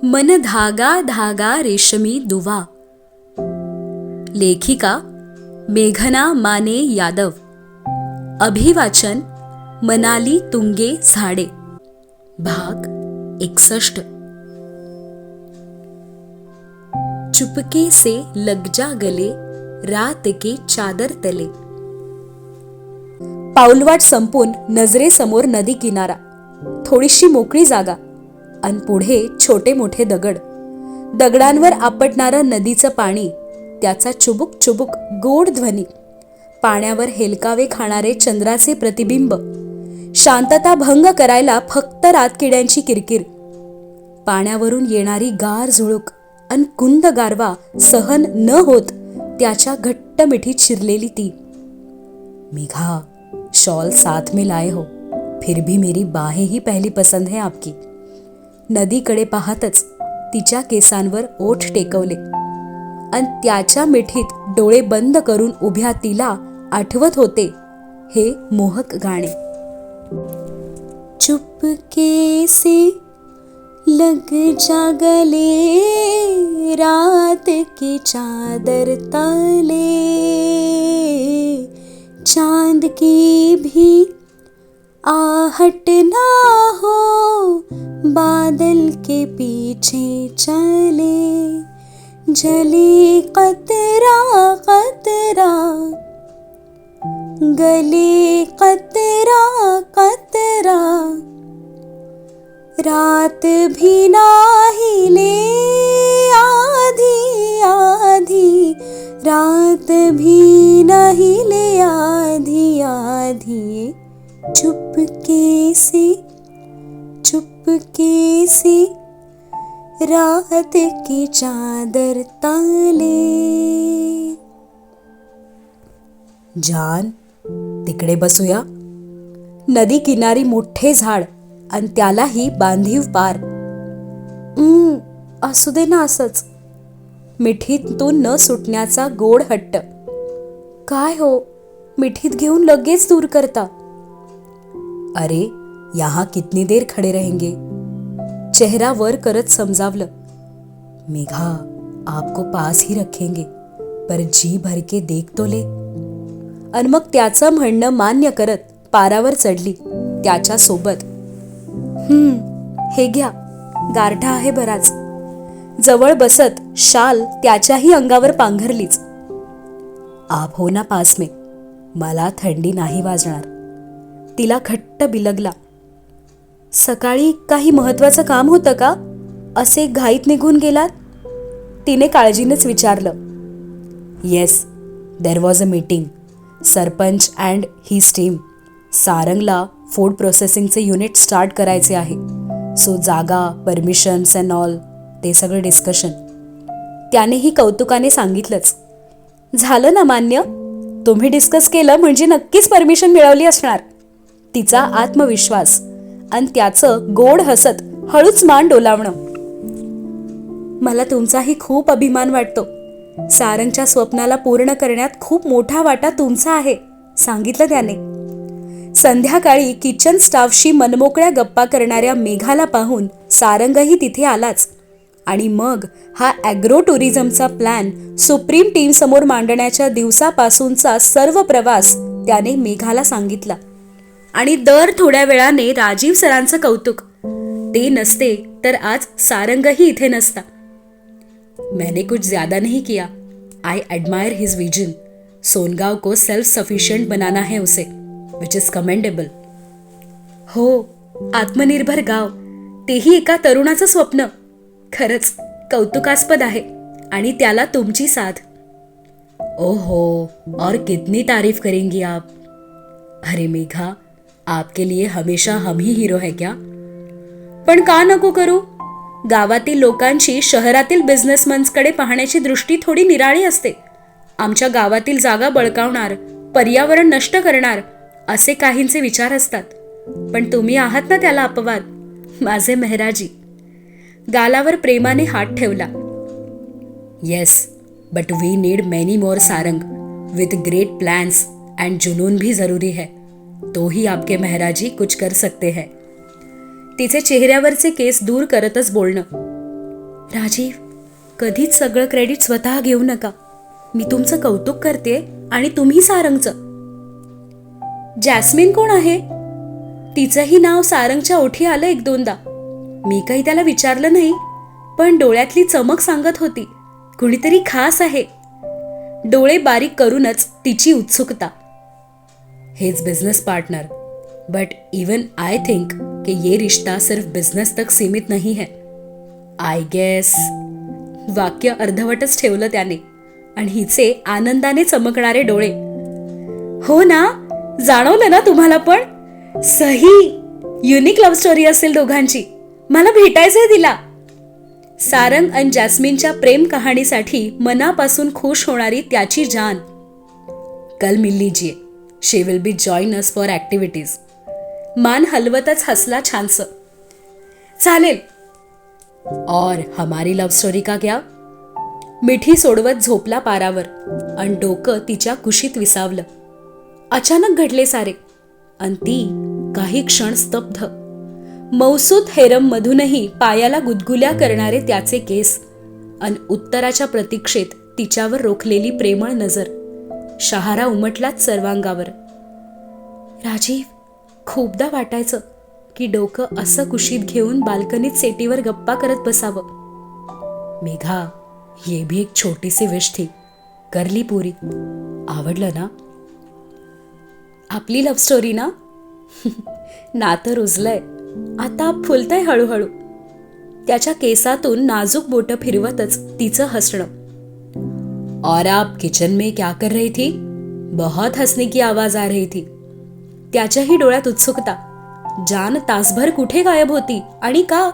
मन धागा धागा रेशमी दुवा. लेखिका मेघना माने यादव. अभिवाचन मनाली तुंगे झाडे. भाग 61. चुपके से लग जा गले रात के चादर तले. पाऊलवाट संपून नजरेसमोर नदी किनारा, थोडीशी मोकळी जागा आणि पुढे छोटे मोठे दगड. दगडांवर आपटणारं नदीचं पाणी, त्याचा चुबुक चुबुक गोड ध्वनी, पाण्यावर हेलकावे खाणारे चंद्राचे प्रतिबिंब, शांतता भंग करायला फक्त रातकिड्यांची किरकिर, पाण्यावरून येणारी गार झुळूक अन कुंद गारवा सहन न होत त्याच्या घट्ट मिठीत शिरलेली ती. मेघा, शॉल साथ में लाए हो, फिर भी मेरी बाहें ही पहली पसंद है आपकी. नदीकडे पाहतच तिच्या केसांवर ओठ टेकवले आणि त्याच्या मिठीत डोळे बंद करून उभ्या तिला आठवत होते हे मोहक गाणे. चुपके से लग जा गले रात की चादर तले, चांद की भी आहट ना हो, बादल के पीछे चले, जले कतरा कतरा, गले कतरा कतरा, रात भी ना हिले आधी आधी, रात भी ना हिले आधी आधी, चुपके से रात की चादर तले. जान, तिकडे बसूया. नदी किनारी मोठे झाड आणि त्यालाही बांधीव पार. असू दे ना असंच. मिठीतून न सुटण्याचा गोड हट्ट. काय हो, मिठीत घेऊन लगेच दूर करता. अरे, यहाँ कितनी देर खडे रहेंगे. चेहरा वर करत समजावलं. मेघा, आपको पास ही रखेंगे, पर जी भर के देख तो ले. आणि मग त्याचं म्हणणं मान्य करत पारावर चढली त्याच्या सोबत. हे घ्या, गारठा आहे बराच. जवळ बसत शाल त्याच्याही अंगावर पांघरलीच. आप हो ना पास में, मला थंडी नाही वाजणार. तिला घट्ट बिलगला. सकाळी काही महत्वाचं काम होतं का, असे घाईत निघून गेलात. तिने काळजीनेच विचारलं. Yes, there was a meeting. Sarpanch and his team. सारंगला फूड प्रोसेसिंगचे युनिट स्टार्ट करायचे आहे. सो जागा, परमिशन्स अँड ऑल, ते सगळं डिस्कशन. त्यानेही कौतुकाने सांगितलंच. झालं ना मान्य. तुम्ही डिस्कस केलं म्हणजे नक्कीच परमिशन मिळवली असणार. तिचा आत्मविश्वास आणि त्याचं गोड हसत हळूच मान डोलावणं. मला तुमचाही खूप अभिमान वाटतो. सारंगच्या स्वप्नाला पूर्ण करण्यात खूप मोठा वाटा तुमचा आहे, सांगितलं त्याने. संध्याकाळी किचन स्टाफशी मनमोकळ्या गप्पा करणाऱ्या मेघाला पाहून सारंगही तिथे आलाच. आणि मग हा ॲग्रो टुरिझमचा प्लॅन सुप्रीम टीम समोर मांडण्याच्या दिवसापासूनचा सर्व प्रवास त्याने मेघाला सांगितला. आणि दर थोड्या वेळाने राजीव सरांचं कौतुक. ते नसते तर आज सारंगही इथे नसता. मैंने कुछ ज्यादा नहीं किया. I admire his vision. Songaon को सेल्फ सफिशियंट बनाना है उसे, विच इज कमेंडेबल. हो, आत्मनिर्भर गाव, तेही एका तरुणाचं स्वप्न. खरंच कौतुकास्पद आहे. आणि त्याला तुमची साथ. ओहो, और कितनी तारीफ करेंगी आप. अरे मेघा, आपके लिए हमेशा हम ही हीरो है क्या. पण का नको करू. गावातील लोकांची शहरातील बिझनेसमन्सकडे पाहण्याची दृष्टी थोडी निराळी असते. आमच्या गावातील जागा बळकावणार, पर्यावरण नष्ट करणार असे काहींचे विचार असतात. पण तुम्ही आहात ना त्याला अपवाद, माझे मेहराजी. गालावर प्रेमाने हात ठेवला. Yes, but we need many more Sarang with great plans and जुनून भी जरूरी है. तो ही आपके मेहराजी कुछ कर सकते हैं. तिचे चेहऱ्यावरचे केस दूर करतच बोलणं. राजीव, कधीच सगळं क्रेडिट स्वतः घेऊ नका. मी तुमचं कौतुक करते आणि तुम्ही सारंगचं. जॅस्मिन कोण आहे? तिचंही नाव सारंगच्या ओठी आलं एक दोनदा. मी काही त्याला विचारलं नाही, पण डोळ्यातली चमक सांगत होती कुणीतरी खास आहे. डोळे बारीक करूनच तिची उत्सुकता. His business partner, but even I think कि ये रिश्ता सिर्फ बिझनेस तक सीमित नहीं है. I guess. वाक्य अर्धवटच ठेवलं त्याने आणि हिचे आनंदाने चमकणारे डोळे. हो ना, जाणवलं ना तुम्हाला पण? सही युनिक लव्ह स्टोरी असेल दोघांची. मला भेटायचंय तिला. सारंग आणि जॅस्मिनच्या प्रेम कहाणीसाठी मनापासून खुश होणारी त्याची जान. कल मिल लीजिए, she will be join us for activities. मान हलवतच हसला छानस. चालेल. और हमारी लव्ह स्टोरी का क्या? मिठी सोडवत झोपला पारावर आणि डोकं तिच्या कुशीत विसावलं. अचानक घडले सारे आणि ती काही क्षण स्तब्ध. मौसूद हेरम मधूनही पायाला गुदगुल्या करणारे त्याचे केस आणि उत्तराच्या प्रतीक्षेत तिच्यावर रोखलेली प्रेमळ नजर. शहारा उमटलाच सर्वांगावर. राजीव, खूपदा वाटायचं की डोकं असं कुशीत घेऊन बाल्कनीत सेटीवर गप्पा करत बसावं. मेघा, ये भी एक छोटी सी विश थी, करली पुरी. आवडलं ना? आपली लव्ह स्टोरी ना? नातं रुजलंय, आता फुलतंय हळूहळू. त्याच्या केसातून नाजूक बोटं फिरवतच तिचं हसणं. और आप किचन में क्या कर रही थी? बहुत हंसने की आवाज आ रही थी. त्याच्याही डोळ्यात उत्सुकता. जान तासभर कुठे गायब होती आणि का?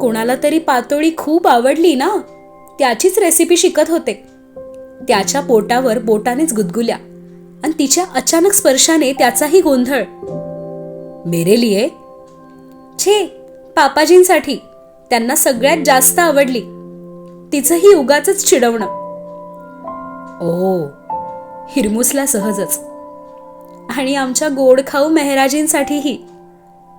कोणाला तरी पातोळी खूप आवडली ना, त्याचीच रेसिपी शिकत होते. त्याच्या पोटावर बोटानेच गुदगुल्या आणि तिच्या अचानक स्पर्शाने त्याचाही गोंधळ. मेरे लिए? छे, पापाजींसाठी. त्यांना सगळ्यात जास्त आवडली. तिचंही उगाचच चिडवणं. ओ, हिरमुसला सहजच. आणि आमच्या गोडखाऊ मेहराजींसाठीही.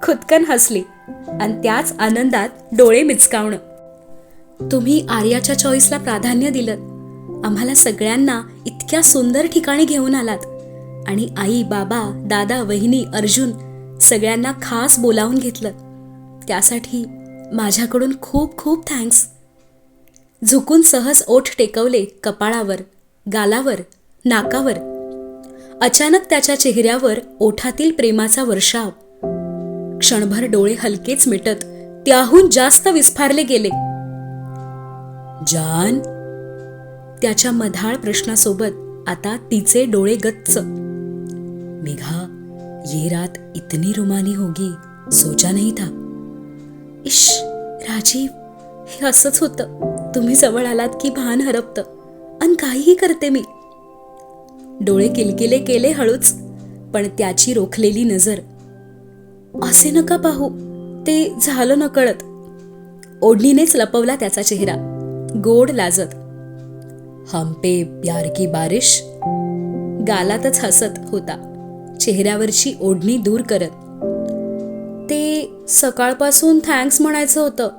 खुदकन हसली आणि त्याच आनंदात डोळे मिचकावणं. तुम्ही आर्याच्या चॉईसला प्राधान्य दिलं. आम्हाला सगळ्यांना इतक्या सुंदर ठिकाणी घेऊन आलात आणि आई, बाबा, दादा, वहिनी, अर्जुन सगळ्यांना खास बोलावून घेतलं. त्यासाठी माझ्याकडून खूप खूप थँक्स. झुकून सहज ओठ टेकवले कपाळावर, गालावर, नाकावर. अचानक त्याच्या चेहऱ्यावर ओठातील प्रेमाचा वर्षाव. क्षणभर डोळे हलकेच मिटत त्याहून जास्त विस्फारले गेले. जान? त्याच्या मधाळ प्रश्नासोबत आता तिचे डोळे गच्च. मेघा, ये रात इतनी रुमानी होगी सोचा नहीं था. इश राजीव, हे असंच होतं. तुम्ही जवळ आलात की भान हरपतं आणि काहीही करते मी. डोळे किलकिले केले हळूच, पण त्याची रोखलेली नजर. असे नका पाहू, ते झालं नकळत. ओढणीनेच लपवला त्याचा चेहरा, गोड लाजत. हम पे प्यार की बारिश. गालातच हसत होता, चेहऱ्यावरची ओढणी दूर करत. ते सकाळपासून थँक्स म्हणायचं होतं,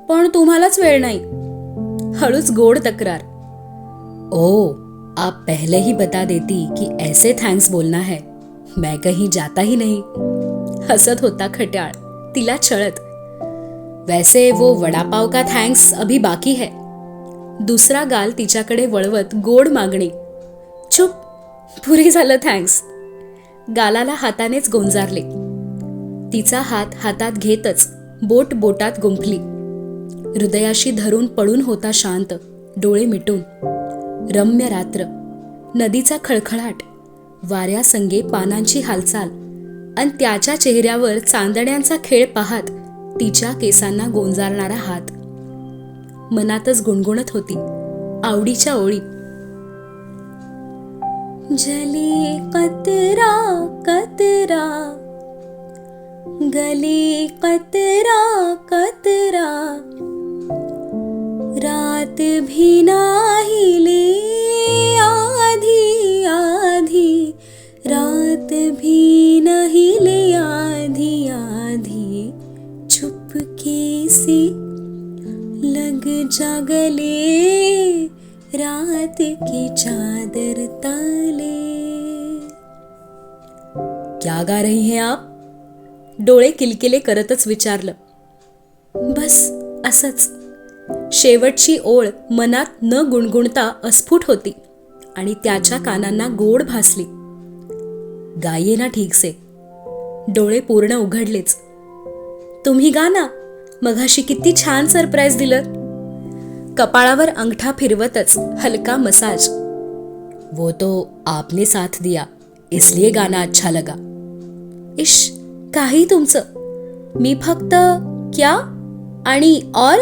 पण तुम्हालाच वेळ नाही. हळूच गोड तक्रार. ओ, आप पहले ही बता देती कि ऐसे थैंक्स बोलना है, मैं कहीं जाता ही नहीं. हसत होता खट्याळ, तिला छळत. वैसे वो वडापाव का थैंक्स अभी बाकी है. दुसरा गाल तिच्याकडे वळवत गोड मागणी. चुप, पुरे झालं थँक्स. गालाला हातानेच गोंजारले. तिचा हात हातात घेतच बोट बोटात गुंफली. हृदयाशी धरून पडून होता शांत, डोळे मिटून. रम्य रात्र, नदीचा खळखळाट, वाऱ्यासंगे पानांची हालचाल आणि त्याच्या चेहऱ्यावर चांदण्यांचा खेळ पाहत तिच्या केसांना गोंजारणारा हात. मनातच गुणगुणत होती आवडीच्या ओळी. जली कतरा कतरा, गली कतरा कतरा, रात भी नाहिले आधी आधी, रात भी नहिले आधी आधी, चुपके से लग जा गले रात की चादर ताले. क्या गा रही हैं आप? डोळे किलकिले करतच विचारलं. बस असंच. शेवटची ओळ मनात न गुणगुणता अस्फुट होती आणि त्याच्या कानांना गोड भासली. गाये ना ठीकसे. डोळे पूर्ण उघडलेच. तुम्ही गा ना, मघाशी किती छान सरप्राईज दिलं. कपाळावर अंगठा फिरवतच हलका मसाज. वो तो आपने साथ दिया इसलिए गाना अच्छा लगा. इश, काही तुमचं. मी फक्त क्या आणि और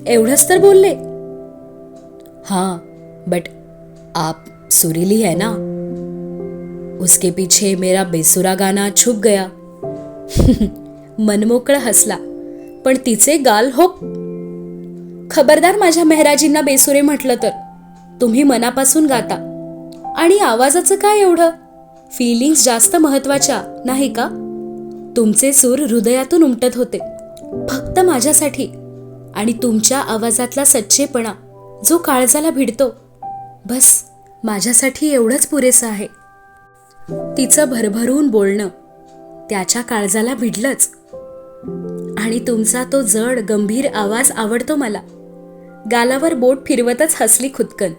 एवढंच तर बोलले. हाँ, बट आप सुरीली है ना. उसके पीछे मेरा बेसुरा गाना छुप गया. मनमोकळं हसला, पण तिचे गाल हो. खबरदार माझ्या मेहराजींना बेसुरे म्हटलं तर. तुम्ही मनापासून गाता. आणि आवाजाचं काय एवढं? फिलिंग्स जास्त महत्वाच्या नाही का? तुमचे सूर हृदयातून उमटत होते, फक्त माझ्यासाठी. आणि तुमच्या आवाजातला सच्चेपणा जो काळजाला भिडतो, बस माझ्यासाठी एवढंच पुरेसं आहे. तिचं भरभरून बोलणं त्याच्या काळजाला भिडलंच. आणि तुमचा तो जड गंभीर आवाज आवडतो मला. गालावर बोट फिरवतच हसली खुदकन.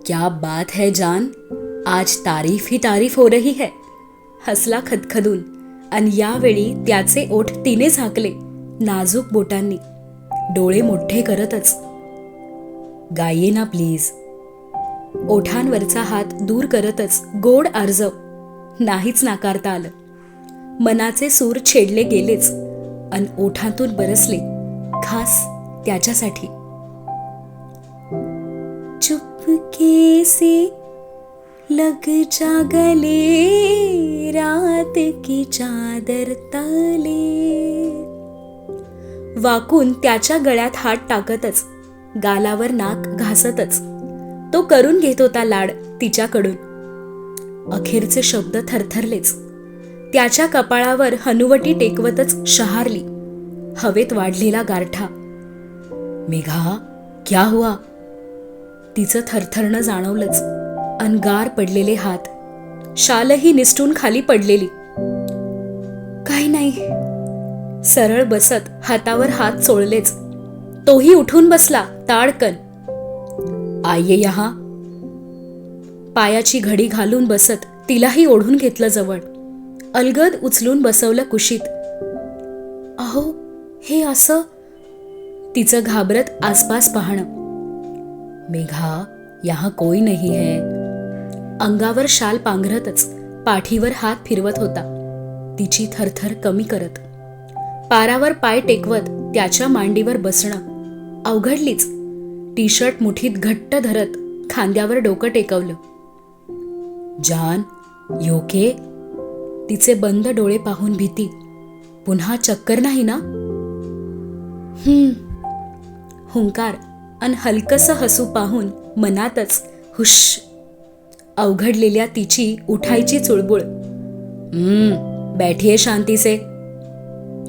क्या बात है जान, आज तारीफ ही तारीफ हो रही है. हसला खदखदून आणि यावेळी त्याचे ओठ तिने झाकले नाजूक बोटांनी, डोळे मोठे करतच. गाये ना प्लीज. ओठांवरचा हात दूर करतच गोड आर्जव. नाहीच नाकारता आलं. मनाचे सूर छेडले गेलेच अन ओठांतून बरसले खास त्याच्यासाठी. चुपके से लग जा गले रात की चादर ताले. वाकून त्याच्या गळ्यात हात टाकतच, गालावर नाक घासतच तो करून घेत होता लाड तिच्याकडून. अखेरचे शब्द थरथरलेच. त्याच्या कपाळावर हनुवटी टेकवतच शहारली हवेत वाढलेला गारठा. मेघा, क्या हुआ? तिचं थरथरणं जाणवलंच. अनगार पडलेले हात, शालही निसटून खाली पडलेली. काही नाही. सरळ बसत हातावर हात चोळलेच. तोही उठून बसला ताडकन. आइये यहां. पायाची घडी घालून बसत तिलाही ओढून घेतलं जवळ. अलगद उचलून बसवलं कुशीत. अहो, हे असं. तिचं घाबरत आसपास पाहणं. मेघा, यहां कोई नहीं है. अंगावर शाल पांघरतच पाठीवर हात फिरवत होता, तिची थरथर कमी करत. पारावर पाय टेकवत त्याच्या मांडीवर बसणं अवघडलीच. टी शर्ट मुठीत घट्ट धरत खांद्यावर डोकं टेकवलं. जान, यू ओके? तिचे बंद डोळे पाहून भीती. पुन्हा चक्कर नाही ना? हुंकार अन हलकसं हसू पाहून मनातच हुश. अवघडलेल्या तिची उठायची चुळबुळ. बैठिये शांती से.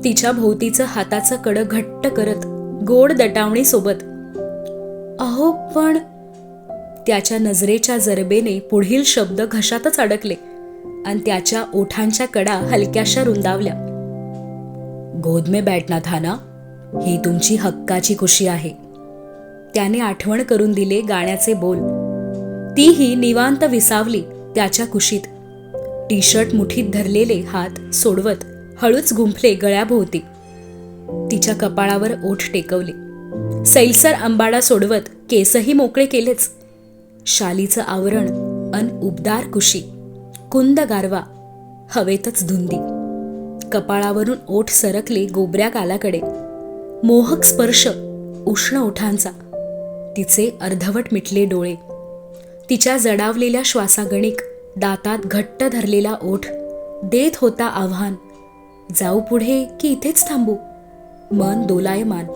तिच्या भोवतीचं हाताचं कडं घट्ट करत गोड दटावणी सोबत. अहो पण. त्याच्या नजरेच्या जरबेने पुढील शब्द घशातच अडकले आणि त्याच्या ओठांच्या कडा हलक्याशा रुंदावल्या. गोद में बैठना था ना. ही तुमची हक्काची खुशी आहे. त्याने आठवण करून दिले गाण्याचे बोल. तीही निवांत विसावली त्याच्या कुशीत. टी शर्ट मुठीत धरलेले हात सोडवत हळूच गुंफले गळ्याभोवती. तिच्या कपाळावर ओठ टेकवले. सैलसर अंबाडा सोडवत केसही मोकळे केलेच. शालीचं आवरण अन उबदार कुशी, कुंद गारवा, हवेतच धुंदी. कपाळावरून ओठ सरकले गोबऱ्या गालाकडे. मोहक स्पर्श उष्ण ओठांचा. तिचे अर्धवट मिटले डोळे. तिच्या जडावलेल्या श्वासागणिक दातात घट्ट धरलेला ओठ देत होता आव्हान. जाऊ पुढे की इथेच थांबू? मन दोलायमान.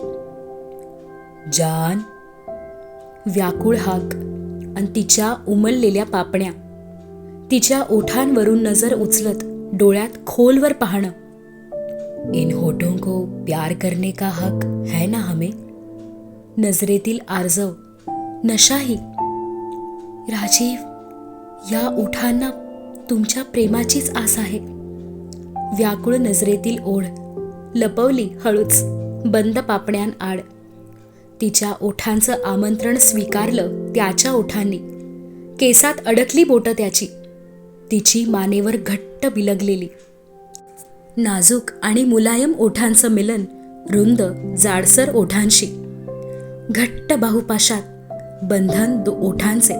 जान. व्याकुळ हाक आणि तिच्या उमललेल्या पापण्या. तिच्या ओठांवरून नजर उचलत डोळ्यात खोलवर पाहणं. इन होठों को प्यार करने का हक है ना हमें? नजरेतील आर्जव नशाही. राजीव, या ओठांना तुमच्या प्रेमाचीच आस आहे. व्याकुळ नजरेतील ओढ लपवली हळूच बंद पापण्यांआड. तिच्या ओठांचं आमंत्रण स्वीकारलं त्याच्या ओठांनी. केसात अडकली बोटं त्याची, तिची मानेवर घट्ट बिलगलेली. नाजूक आणि मुलायम ओठांचं मिलन रुंद जाडसर ओठांशी. घट्ट बाहुपाशात बंधन ओठांचे.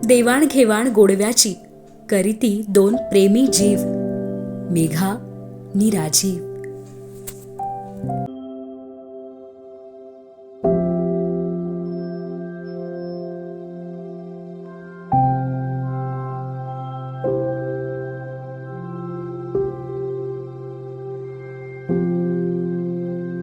देवाणघेवाण गोडव्याची करीती दोन प्रेमी जीव, मेघा नि राजीव.